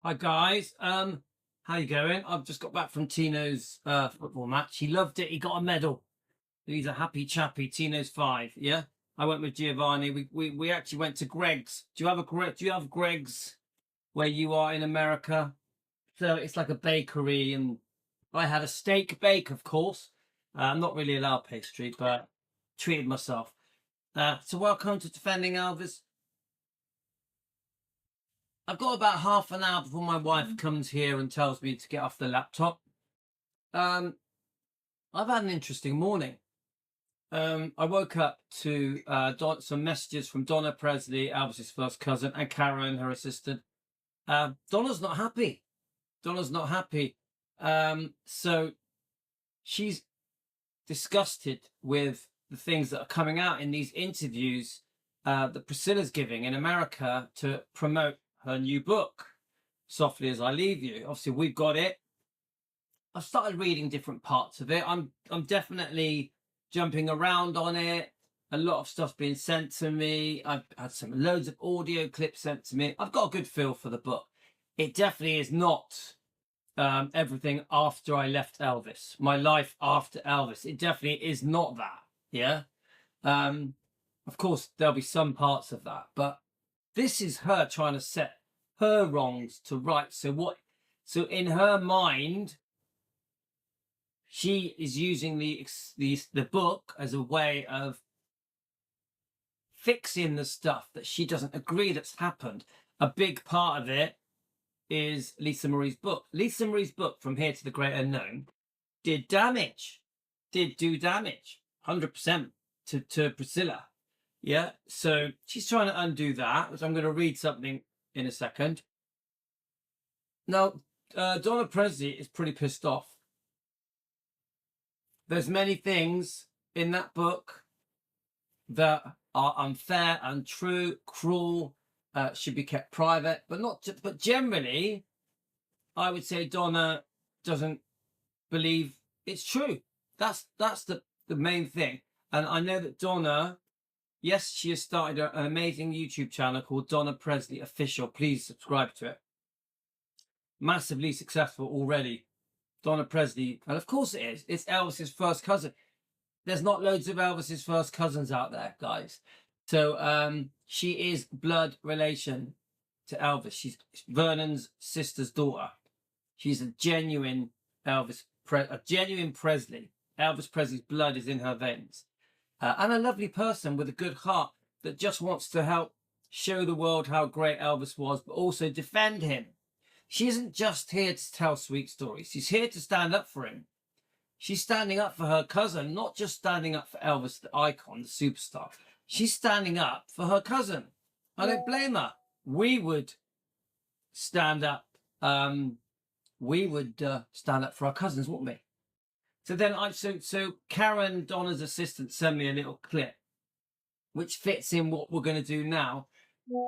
Hi guys, how you going? I've just got back from Tino's football match. He loved it. He got a medal. He's a happy chappy. Tino's 5. Yeah, I went with Giovanni. We actually went to Greg's. Do you have Greg's where you are in America? So it's like a bakery, and I had a steak bake, of course. I'm not really allowed pastry, but treated myself. So welcome to Defending Elvis. I've got about half an hour before my wife comes here and tells me to get off the laptop. Um, I've had an interesting morning. I woke up to some messages from Donna Presley, Elvis's first cousin, and Karen, her assistant. Donna's not happy. Donna's not happy. So she's disgusted with the things that are coming out in these interviews that Priscilla's giving in America to promote her new book, Softly as I Leave You. Obviously, we've got it. I've started reading different parts of it. I'm definitely jumping around on it. A lot of stuff's been sent to me. I've had loads of audio clips sent to me. I've got a good feel for the book. It definitely is not everything after I left Elvis. My life after Elvis. It definitely is not that. Yeah. Of course, there'll be some parts of that, but this is her trying to set her wrongs to right. So in her mind, she is using the book as a way of fixing the stuff that she doesn't agree that's happened. A big part of it is Lisa Marie's book. Lisa Marie's book, From Here to the Great Unknown, did do damage, 100% to Priscilla. Yeah, so she's trying to undo that, which I'm going to read something in a second. Now, Donna Presley is pretty pissed off. There's many things in that book that are unfair, untrue, cruel, should be kept private, but generally, I would say Donna doesn't believe it's true. That's the main thing. And I know that Donna, yes, she has started an amazing YouTube channel called Donna Presley Official. Please subscribe to it. Massively successful already. Donna Presley, and of course it is. It's Elvis's first cousin. There's not loads of Elvis's first cousins out there, guys. So she is blood relation to Elvis. She's Vernon's sister's daughter. She's a genuine genuine Presley. Elvis Presley's blood is in her veins. And a lovely person with a good heart that just wants to help show the world how great Elvis was, but also defend him. She isn't just here to tell sweet stories. She's here to stand up for him. She's standing up for her cousin, not just standing up for Elvis, the icon, the superstar. She's standing up for her cousin. I don't blame her. We would stand up. Stand up for our cousins, wouldn't we? So Karen, Donna's assistant, sent me a little clip, which fits in what we're going to do now,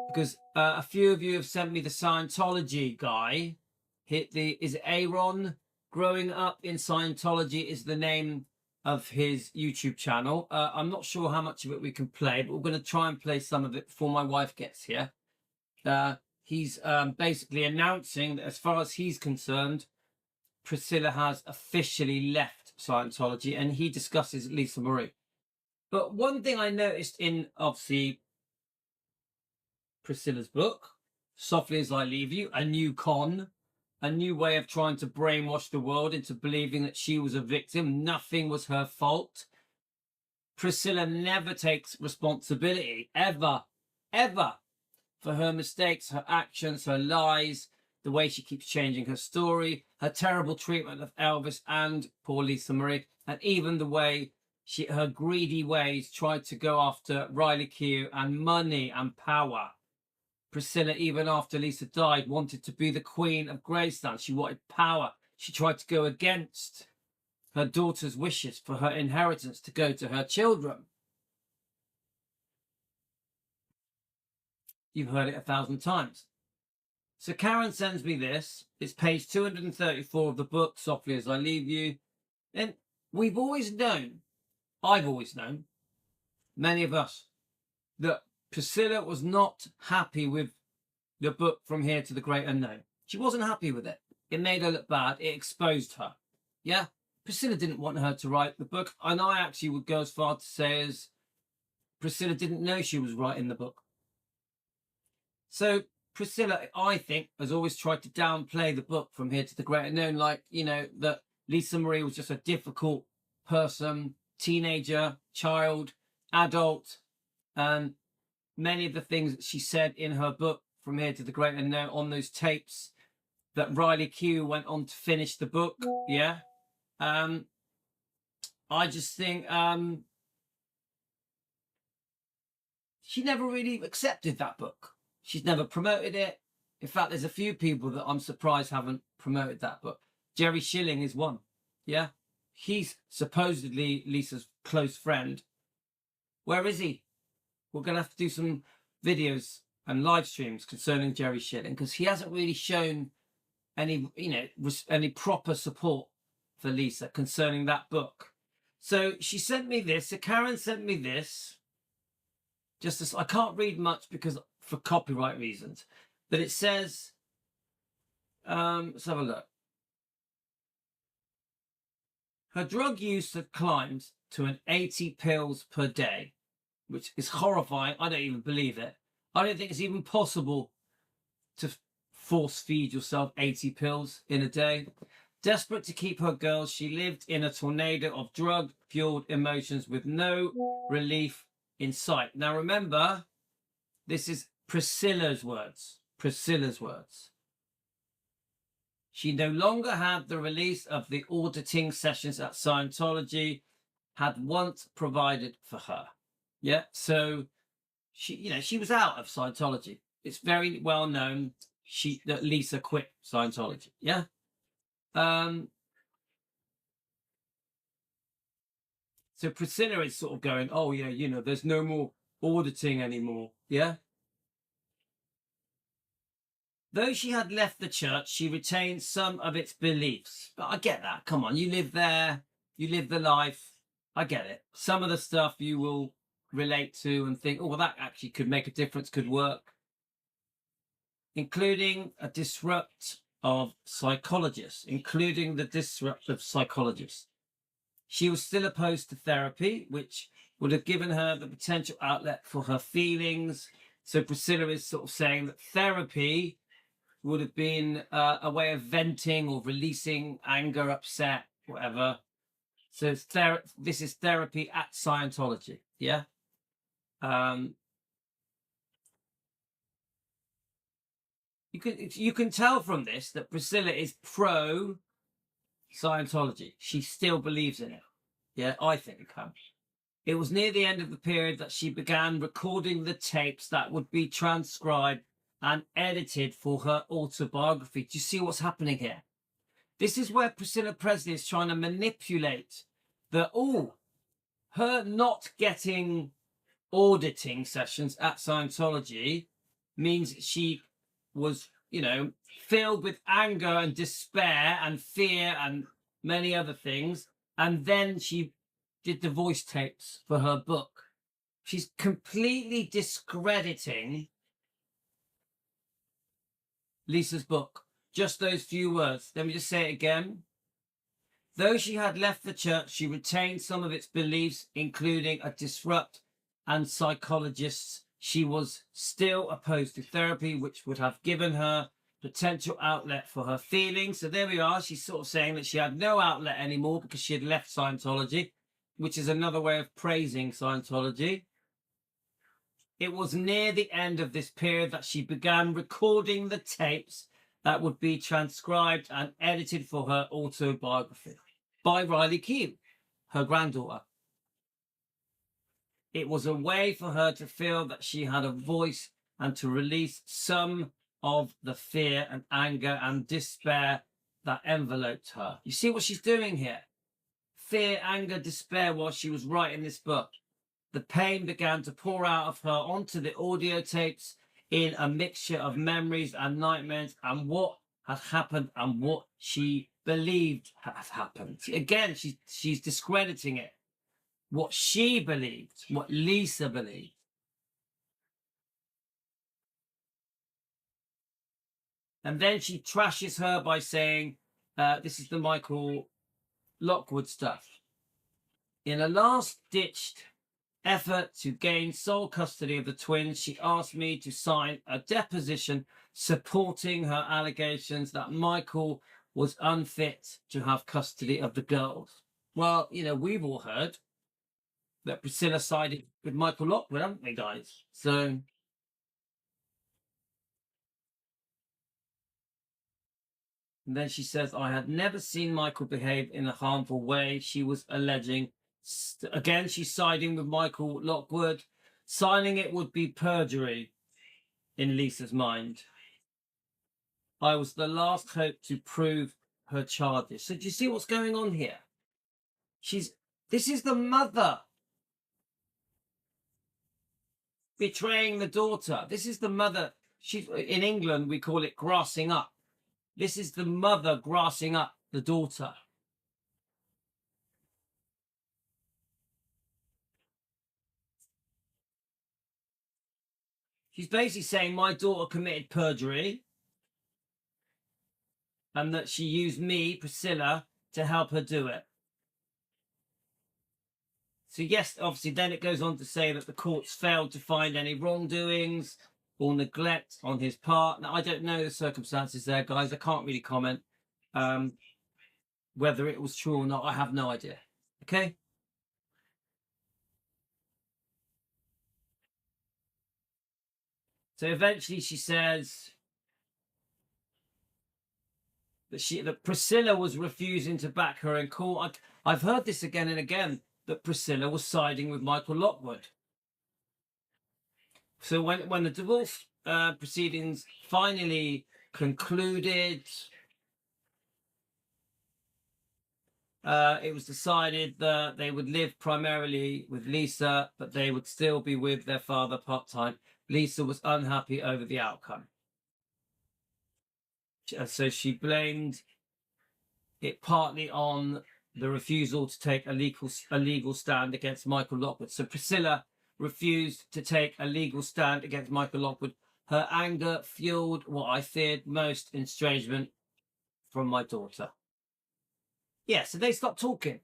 because a few of you have sent me the Scientology guy. Is it Aaron? Growing Up in Scientology is the name of his YouTube channel. I'm not sure how much of it we can play, but we're going to try and play some of it before my wife gets here. He's basically announcing that as far as he's concerned, Priscilla has officially left Scientology, and he discusses Lisa Marie. But one thing I noticed in, obviously, Priscilla's book, Softly as I Leave You, a new way of trying to brainwash the world into believing that she was a victim. Nothing was her fault. Priscilla never takes responsibility, ever, for her mistakes, her actions, her lies, the way she keeps changing her story, her terrible treatment of Elvis and poor Lisa Marie, and even the way her greedy ways tried to go after Riley Keough and money and power. Priscilla, even after Lisa died, wanted to be the Queen of Graceland. She wanted power. She tried to go against her daughter's wishes for her inheritance to go to her children. You've heard it 1,000 times. So Karen sends me this. It's page 234 of the book, Softly as I Leave You. And we've always known, I've always known, many of us, that Priscilla was not happy with the book From Here to the Great Unknown. She wasn't happy with it. It made her look bad. It exposed her. Yeah. Priscilla didn't want her to write the book. And I actually would go as far to say as Priscilla didn't know she was writing the book. So Priscilla, I think, has always tried to downplay the book From Here to the Great Unknown, like, that Lisa Marie was just a difficult person, teenager, child, adult, and many of the things that she said in her book From Here to the Great Unknown on those tapes that Riley Q went on to finish the book. Yeah. I just think she never really accepted that book. She's never promoted it. In fact, there's a few people that I'm surprised haven't promoted that book. Jerry Schilling is one. Yeah. He's supposedly Lisa's close friend. Where is he? We're going to have to do some videos and live streams concerning Jerry Schilling, because he hasn't really shown any proper support for Lisa concerning that book. So she sent me this. So Karen sent me this. Just as I can't read much because for copyright reasons, but it says, let's have a look. Her drug use had climbed to an 80 pills per day, which is horrifying. I don't even believe it. I don't think it's even possible to force feed yourself 80 pills in a day. Desperate to keep her girls, she lived in a tornado of drug-fueled emotions with no relief in sight. Now remember, this is Priscilla's words. Priscilla's words. She no longer had the release of the auditing sessions at Scientology had once provided for her. Yeah, so she was out of Scientology. It's very well known that Lisa quit Scientology. Yeah. So Priscilla is sort of going, oh yeah, there's no more auditing anymore. Yeah. Though she had left the church, she retained some of its beliefs. But I get that. Come on, you live there, you live the life. I get it. Some of the stuff you will relate to and think, oh, well, that actually could make a difference, could work. Including a disrupt of psychologists, including the disruptive psychologist. She was still opposed to therapy, which would have given her the potential outlet for her feelings. So Priscilla is sort of saying that therapy would have been a way of venting or releasing anger, upset, whatever. So this is therapy at Scientology. Yeah. You can tell from this that Priscilla is pro Scientology. She still believes in it. Yeah, I think it can. It was near the end of the period that she began recording the tapes that would be transcribed and edited for her autobiography. Do you see what's happening here? This is where Priscilla Presley is trying to manipulate her not getting auditing sessions at Scientology means she was, filled with anger and despair and fear and many other things. And then she did the voice tapes for her book. She's completely discrediting Lisa's book. Just those few words. Let me just say it again. Though she had left the church, she retained some of its beliefs, including a disrupt and psychologists. She was still opposed to therapy, which would have given her potential outlet for her feelings. So there we are. She's sort of saying that she had no outlet anymore because she had left Scientology, which is another way of praising Scientology. It was near the end of this period that she began recording the tapes that would be transcribed and edited for her autobiography by Riley Q, her granddaughter. It was a way for her to feel that she had a voice and to release some of the fear and anger and despair that enveloped her. You see what she's doing here? Fear, anger, despair while she was writing this book. The pain began to pour out of her onto the audio tapes in a mixture of memories and nightmares and what had happened and what she believed had happened. Again, she's discrediting it. What she believed, what Lisa believed. And then she trashes her by saying, this is the Michael Lockwood stuff. In a last-ditched effort to gain sole custody of the twins, she asked me to sign a deposition supporting her allegations that Michael was unfit to have custody of the girls. Well, we've all heard that Priscilla sided with Michael Lockwood, haven't we, guys? So, and then she says, I had never seen Michael behave in a harmful way. She was alleging, again, she's siding with Michael Lockwood. Signing it would be perjury in Lisa's mind. I was the last hope to prove her charges. So do you see what's going on here? This is the mother betraying the daughter. This is the mother. In England, we call it grassing up. This is the mother grassing up the daughter. She's basically saying my daughter committed perjury and that she used me, Priscilla, to help her do it. So yes, obviously, then it goes on to say that the courts failed to find any wrongdoings or neglect on his part. Now, I don't know the circumstances there, guys. I can't really comment whether it was true or not. I have no idea. Okay? So eventually she says that Priscilla was refusing to back her in court. I've heard this again and again, that Priscilla was siding with Michael Lockwood. So when the divorce proceedings finally concluded, it was decided that they would live primarily with Lisa, but they would still be with their father part-time. Lisa was unhappy over the outcome. So she blamed it partly on the refusal to take a legal stand against Michael Lockwood. So Priscilla refused to take a legal stand against Michael Lockwood. Her anger fueled what I feared most, estrangement from my daughter. Yeah, so they stopped talking.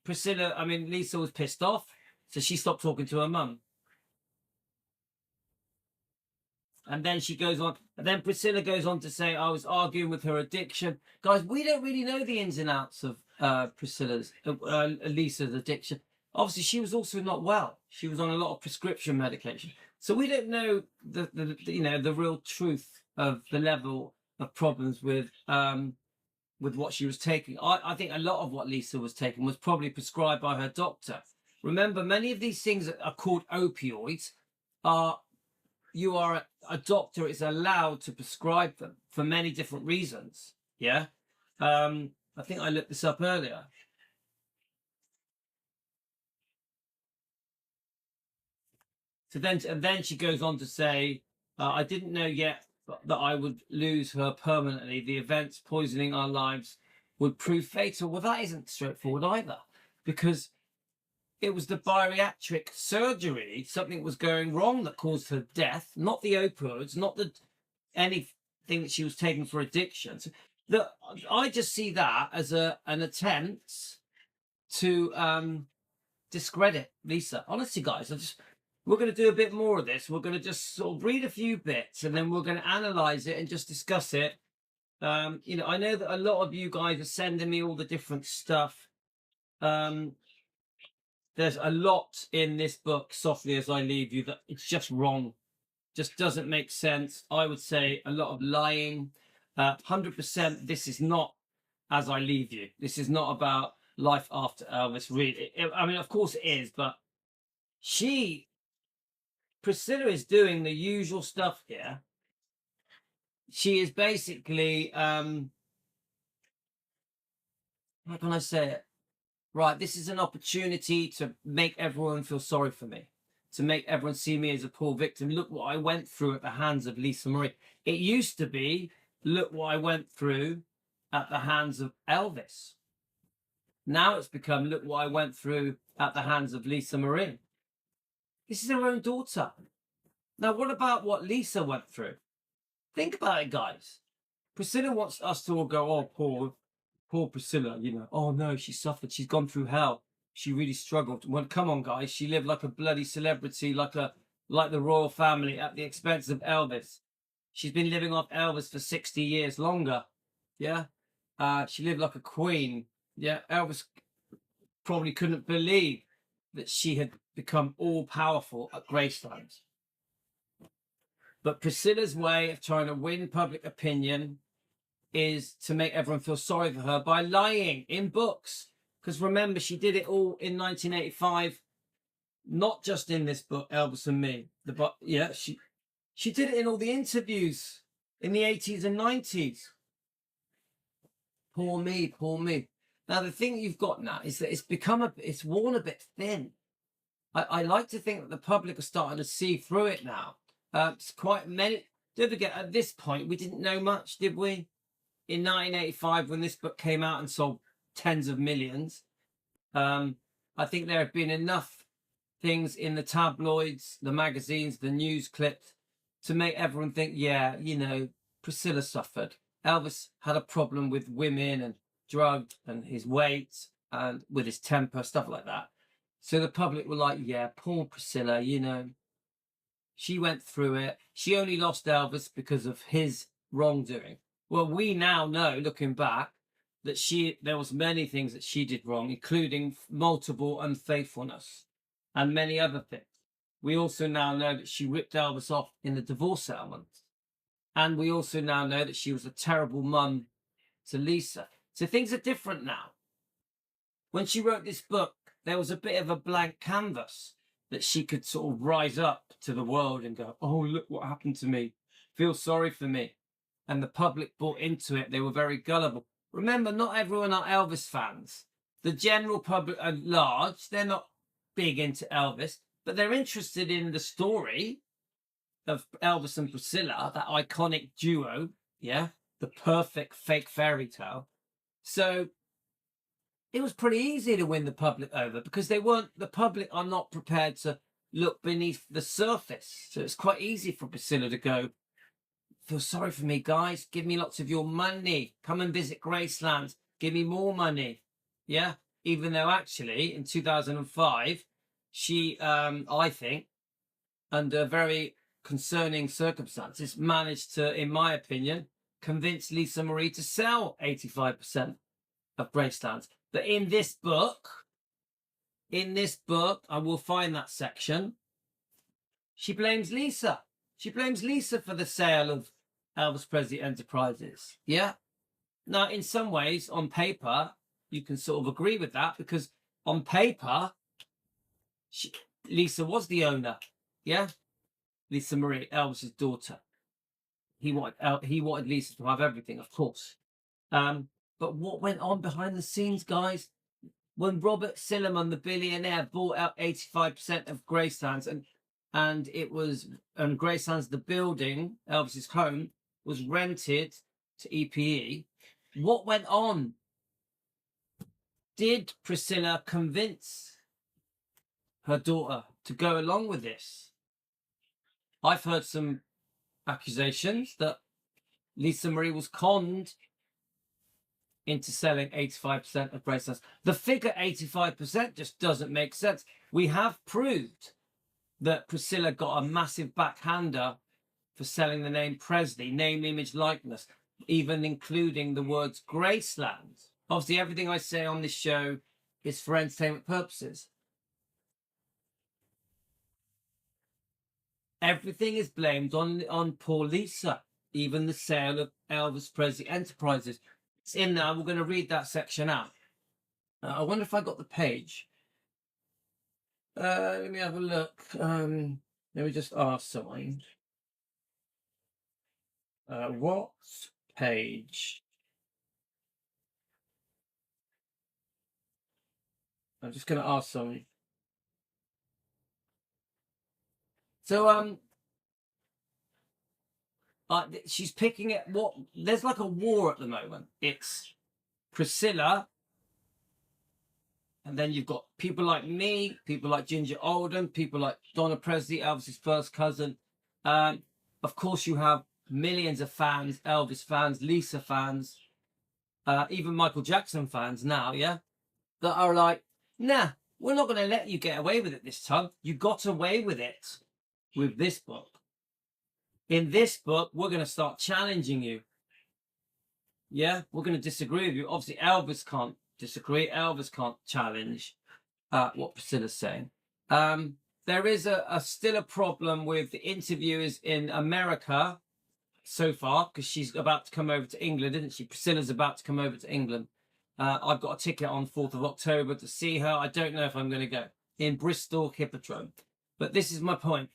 Lisa was pissed off, so she stopped talking to her mum. And then she goes on, and then Priscilla goes on to say, I was arguing with her addiction. Guys, we don't really know the ins and outs of Lisa's addiction. Obviously, she was also not well. She was on a lot of prescription medication. So we don't know the real truth of the level of problems with what she was taking. I think a lot of what Lisa was taking was probably prescribed by her doctor. Remember, many of these things that are called opioids a doctor is allowed to prescribe them for many different reasons. Yeah. I think I looked this up earlier. So then she goes on to say, I didn't know yet that I would lose her permanently. The events poisoning our lives would prove fatal. Well, that isn't straightforward either, because it was the bariatric surgery, something was going wrong that caused her death, not the opioids, not anything that she was taking for addiction. So I just see that as an attempt to discredit Lisa. Honestly, guys, we're going to do a bit more of this. We're going to just sort of read a few bits and then we're going to analyze it and just discuss it. I know that a lot of you guys are sending me all the different stuff. There's a lot in this book, Softly As I Leave You, that it's just wrong. Just doesn't make sense. I would say a lot of lying. 100%, this is not As I Leave You. This is not about life after Elvis, really. Of course it is, but Priscilla is doing the usual stuff here. She is basically, how can I say it? Right, this is an opportunity to make everyone feel sorry for me, to make everyone see me as a poor victim. Look what I went through at the hands of Lisa Marie. It used to be, look what I went through at the hands of Elvis. Now it's become, look what I went through at the hands of Lisa Marie. This is her own daughter. Now, what about what Lisa went through? Think about it, guys. Priscilla wants us to all go, oh, poor Priscilla, you know, oh no, she suffered, she's gone through hell, she really struggled. Well, come on, guys, she lived like a bloody celebrity, like the royal family at the expense of Elvis. She's been living off Elvis for 60 years longer. Yeah. She lived like a queen. Yeah. Elvis probably couldn't believe that she had become all powerful at Graceland. But Priscilla's way of trying to win public opinion is to make everyone feel sorry for her by lying in books. Because remember, she did it all in 1985, not just in this book, Elvis and Me. She did it in all the interviews in the 80s and 90s. Poor me, poor me. Now, the thing you've got now is that it's worn a bit thin. I like to think that the public are starting to see through it now. It's quite many. Don't forget, at this point, we didn't know much, did we? In 1985, when this book came out and sold tens of millions, I think there have been enough things in the tabloids, the magazines, the news clips to make everyone think, yeah, you know, Priscilla suffered. Elvis had a problem with women and drugs and his weight and with his temper, stuff like that. So the public were like, yeah, poor Priscilla, you know, she went through it. She only lost Elvis because of his wrongdoing. Well, we now know, looking back, that there was many things that she did wrong, including multiple unfaithfulness and many other things. We also now know that she ripped Elvis off in the divorce settlement. And we also now know that she was a terrible mum to Lisa. So things are different now. When she wrote this book, there was a bit of a blank canvas that she could sort of rise up to the world and go, oh, look what happened to me. Feel sorry for me. And the public bought into it. They were very gullible. Remember, not everyone are Elvis fans. The general public at large, they're not big into Elvis, but they're interested in the story of Elvis and Priscilla, that iconic duo, yeah, the perfect fake fairy tale. So it was pretty easy to win the public over because the public are not prepared to look beneath the surface. So it's quite easy for Priscilla to go, feel sorry for me, guys. Give me lots of your money. Come and visit Graceland. Give me more money. Yeah. Even though actually in 2005, she, I think, under very concerning circumstances, managed to, in my opinion, convince Lisa Marie to sell 85% of Graceland. But in this book, I will find that section, she blames Lisa. She blames Lisa for the sale of Elvis Presley Enterprises. Yeah. Now, in some ways, on paper, you can sort of agree with that because on paper, Lisa was the owner. Yeah. Lisa Marie, Elvis's daughter. He wanted Lisa to have everything, of course. But what went on behind the scenes, guys? When Robert Silliman, the billionaire, bought out 85% of Graceland's, and Graceland's, the building, Elvis's home, was rented to EPE. What went on? Did Priscilla convince her daughter to go along with this? I've heard some accusations that Lisa Marie was conned into selling 85% of Graceland. The figure 85% just doesn't make sense. We have proved that Priscilla got a massive backhander for selling the name Presley, name, image, likeness, even including the words Graceland. Obviously, everything I say on this show is for entertainment purposes. Everything is blamed on poor Lisa, even the sale of Elvis Presley Enterprises. It's in there. We're going to read that section out. I wonder if I got the page. Let me have a look. Let me just ask someone. What page? I'm just going to ask someone. So, she's picking it. There's like a war at the moment. It's Priscilla, and then you've got people like me, people like Ginger Alden, people like Donna Presley, Elvis's first cousin, Of course, you have millions of fans, Elvis fans, Lisa fans, even Michael Jackson fans now, yeah, that are like, nah, we're not going to let you get away with it this time. You got away with it with this book. In this book, we're going to start challenging you. Yeah, we're going to disagree with you. Obviously, Elvis can't disagree. Elvis can't challenge what Priscilla's saying. There is still a problem with the interviewers in America so far, because she's about to come over to England, isn't she? Priscilla's about to come over to England. I've got a ticket on 4th of October to see her. I don't know if I'm going to go in Bristol Hippodrome, but this is my point.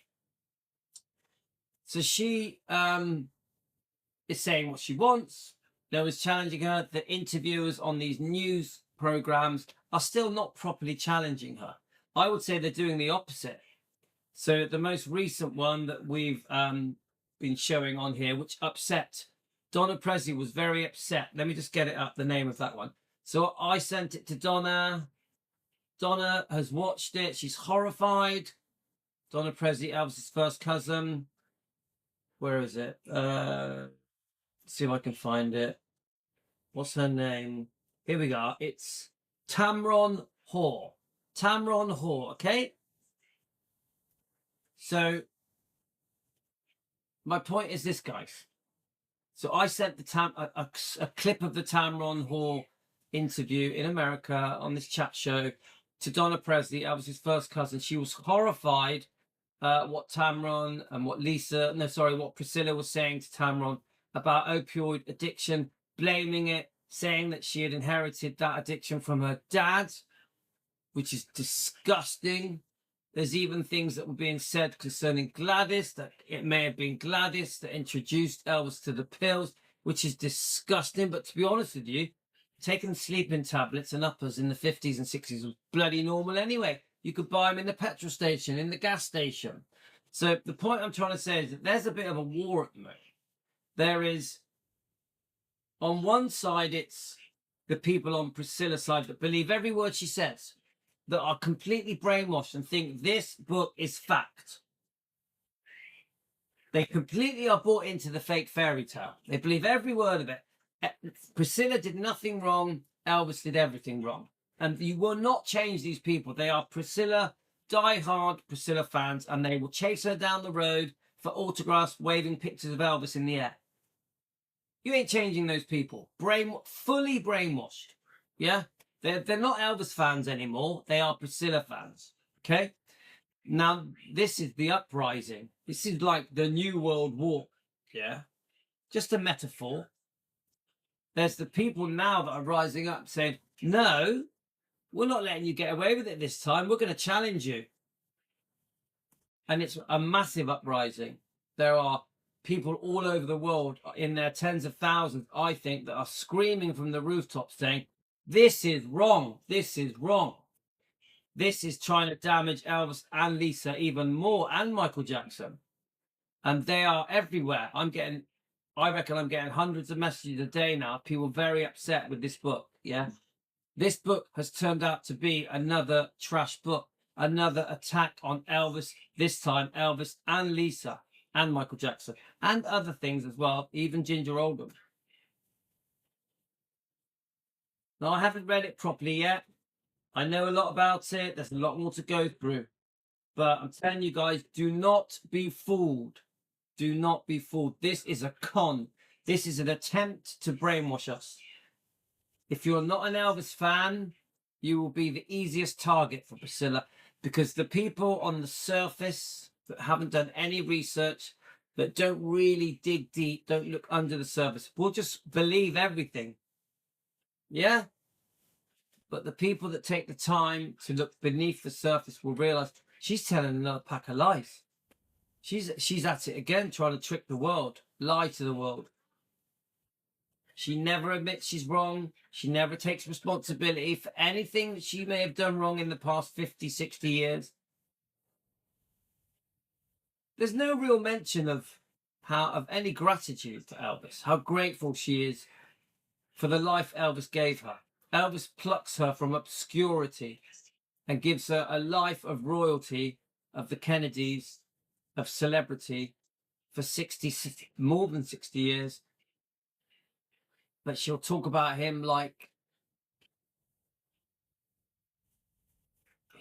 So she is saying what she wants. There was challenging her. The interviewers on these news programs are still not properly challenging her. I would say they're doing the opposite. So the most recent one that we've been showing on here, which upset Donna Presley, was very upset. Let me just get it up, the name of that one. So I sent it to Donna. Donna has watched it. She's horrified. Donna Presley, Elvis's first cousin. Where is it? Let's see if I can find it. What's her name? Here we go. It's Tamron Hoare. Tamron Hoare, okay? So my point is this, guys. So I sent a clip of the Tamron Hoare interview in America on this chat show to Donna Presley, Elvis's first cousin. She was horrified what Tamron and what Priscilla was saying to Tamron about opioid addiction, blaming it, saying that she had inherited that addiction from her dad, which is disgusting. There's even things that were being said concerning Gladys, that it may have been Gladys that introduced Elvis to the pills, which is disgusting. But to be honest with you, taking sleeping tablets and uppers in the 50s and 60s was bloody normal anyway. You could buy them in the petrol station, in the gas station. So the point I'm trying to say is that there's a bit of a war at the moment. There is, on one side, it's the people on Priscilla's side that believe every word she says, that are completely brainwashed and think this book is fact. They completely are bought into the fake fairy tale. They believe every word of it. Priscilla did nothing wrong. Elvis did everything wrong. And you will not change these people. They are Priscilla, die-hard Priscilla fans, and they will chase her down the road for autographs, waving pictures of Elvis in the air. You ain't changing those people. Fully brainwashed. Yeah? They're not Elvis fans anymore. They are Priscilla fans. Okay? Now, this is the uprising. This is like the New World War. Yeah? Just a metaphor. There's the people now that are rising up saying, no, we're not letting you get away with it this time. We're going to challenge you. And it's a massive uprising. There are people all over the world, in their tens of thousands, I think, that are screaming from the rooftops saying, this is wrong. This is wrong. This is trying to damage Elvis and Lisa even more, and Michael Jackson. And they are everywhere. I reckon I'm getting hundreds of messages a day now. People very upset with this book. Yeah. This book has turned out to be another trash book, another attack on Elvis, this time Elvis and Lisa and Michael Jackson and other things as well, even Ginger Oldham. Now, I haven't read it properly yet. I know a lot about it. There's a lot more to go through. But I'm telling you guys, do not be fooled. Do not be fooled. This is a con. This is an attempt to brainwash us. If you're not an Elvis fan, you will be the easiest target for Priscilla, because the people on the surface that haven't done any research, that don't really dig deep, don't look under the surface, will just believe everything. Yeah? But the people that take the time to look beneath the surface will realize she's telling another pack of lies. She's at it again, trying to trick the world, lie to the world. She never admits she's wrong. She never takes responsibility for anything that she may have done wrong in the past 50, 60 years. There's no real mention of any gratitude to Elvis, how grateful she is for the life Elvis gave her. Elvis plucks her from obscurity and gives her a life of royalty, of the Kennedys, of celebrity, for more than 60 years. But she'll talk about him like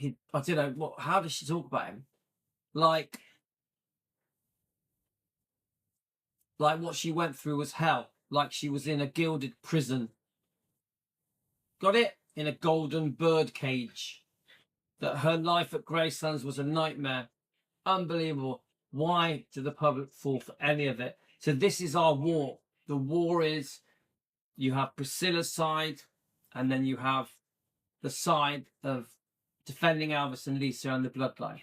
I don't know what. How does she talk about him? Like what she went through was hell. Like she was in a gilded prison. Got it? In a golden bird cage. That her life at Gracelands was a nightmare. Unbelievable. Why did the public fall for any of it? So this is our war. The war is, you have Priscilla's side, and then you have the side of defending Elvis and Lisa and the bloodline.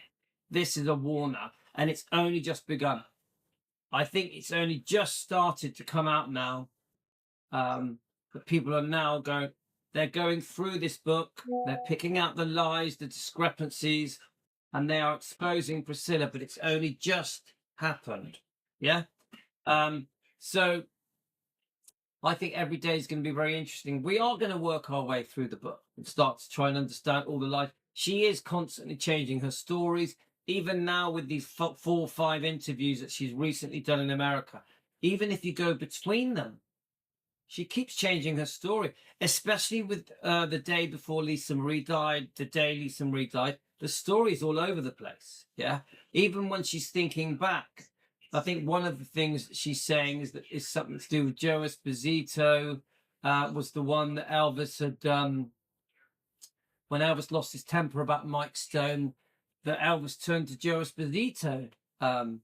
This is a war now, and it's only just begun. I think it's only just started to come out now. That people are now they're going through this book, they're picking out the lies, the discrepancies, and they are exposing Priscilla, but it's only just happened. Yeah. So I think every day is going to be very interesting. We are going to work our way through the book and start to try and understand all the lies. She is constantly changing her stories, even now with these 4 or 5 interviews that she's recently done in America. Even if you go between them, she keeps changing her story, especially with the day before Lisa Marie died, the day Lisa Marie died. The story's all over the place. Yeah. Even when she's thinking back, I think one of the things that she's saying is something to do with Joe Esposito, was the one that Elvis had, when Elvis lost his temper about Mike Stone, that Elvis turned to Joe Esposito to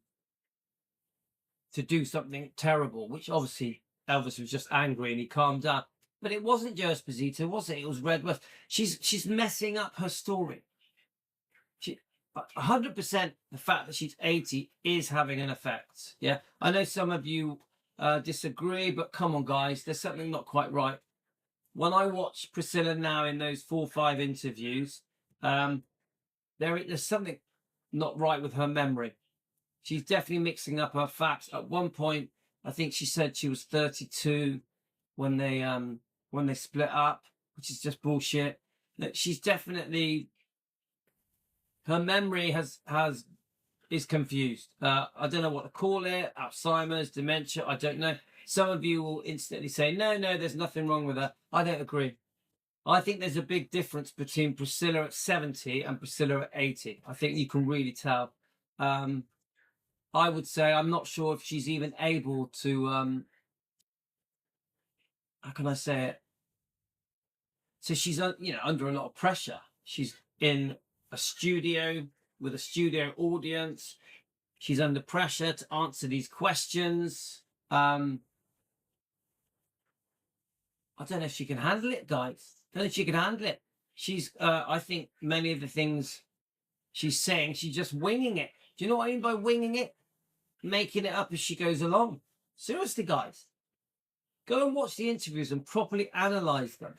do something terrible, which obviously Elvis was just angry and he calmed down. But it wasn't Joe Esposito, was it? It was Red West. She's messing up her story. 100% the fact that she's 80 is having an effect. Yeah, I know some of you disagree, but come on, guys, there's something not quite right. When I watch Priscilla now in those 4 or 5 interviews, there's something not right with her memory. She's definitely mixing up her facts. At one point, I think she said she was 32 when they split up, which is just bullshit. She's definitely, her memory is confused. I don't know what to call it. Alzheimer's, dementia. I don't know. Some of you will instantly say, no, there's nothing wrong with her. I don't agree. I think there's a big difference between Priscilla at 70 and Priscilla at 80. I think you can really tell. I would say I'm not sure if she's even able to, how can I say it? So she's under a lot of pressure. She's in a studio with a studio audience. She's under pressure to answer these questions. I don't know if she can handle it, guys. I don't know if she can handle it. She's, I think many of the things she's saying, she's just winging it. Do you know what I mean by winging it? Making it up as she goes along. Seriously, guys. Go and watch the interviews and properly analyze them.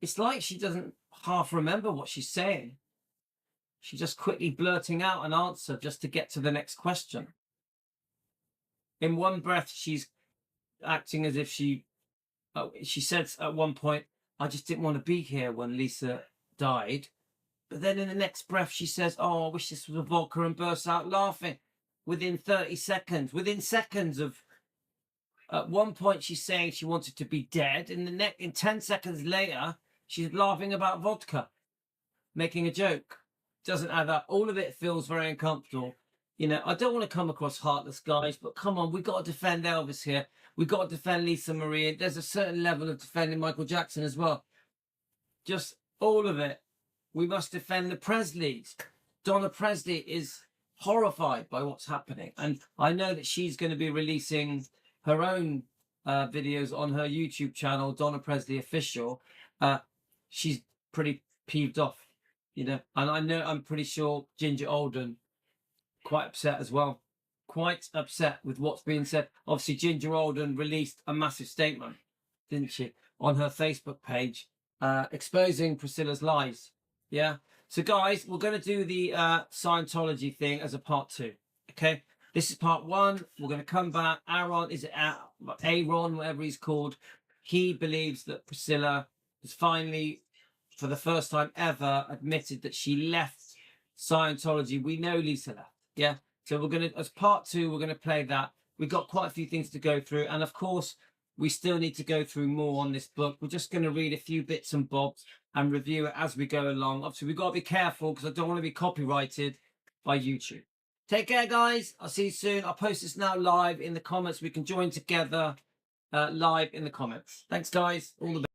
It's like she doesn't half remember what she's saying. She's just quickly blurting out an answer just to get to the next question. In one breath, she's acting as if she said at one point, I just didn't want to be here when Lisa died. But then in the next breath, she says, oh, I wish this was a vodka, and bursts out laughing within 30 seconds. Within seconds of, at one point, she's saying she wanted to be dead. In 10 seconds later, she's laughing about vodka, making a joke. Doesn't add up. All of it feels very uncomfortable. I don't want to come across heartless, guys, but come on, we've got to defend Elvis here. We've got to defend Lisa Marie. There's a certain level of defending Michael Jackson as well. Just all of it. We must defend the Presleys. Donna Presley is horrified by what's happening. And I know that she's going to be releasing her own videos on her YouTube channel, Donna Presley Official. She's pretty peeved off, and I'm pretty sure Ginger Alden quite upset as well. Quite upset with what's being said. Obviously, Ginger Alden released a massive statement, didn't she, on her Facebook page, exposing Priscilla's lies. Yeah. So, guys, we're going to do the Scientology thing as a part 2. Okay. This is part 1. We're going to come back. Aaron, whatever he's called. He believes that Priscilla has finally, for the first time ever, admitted that she left Scientology. We know Lisa left. Yeah. So we're going to, as part 2, we're going to play that. We've got quite a few things to go through. And of course, we still need to go through more on this book. We're just going to read a few bits and bobs and review it as we go along. Obviously, we've got to be careful because I don't want to be copyrighted by YouTube. Take care, guys. I'll see you soon. I'll post this now live in the comments. We can join together live in the comments. Thanks, guys. All the best.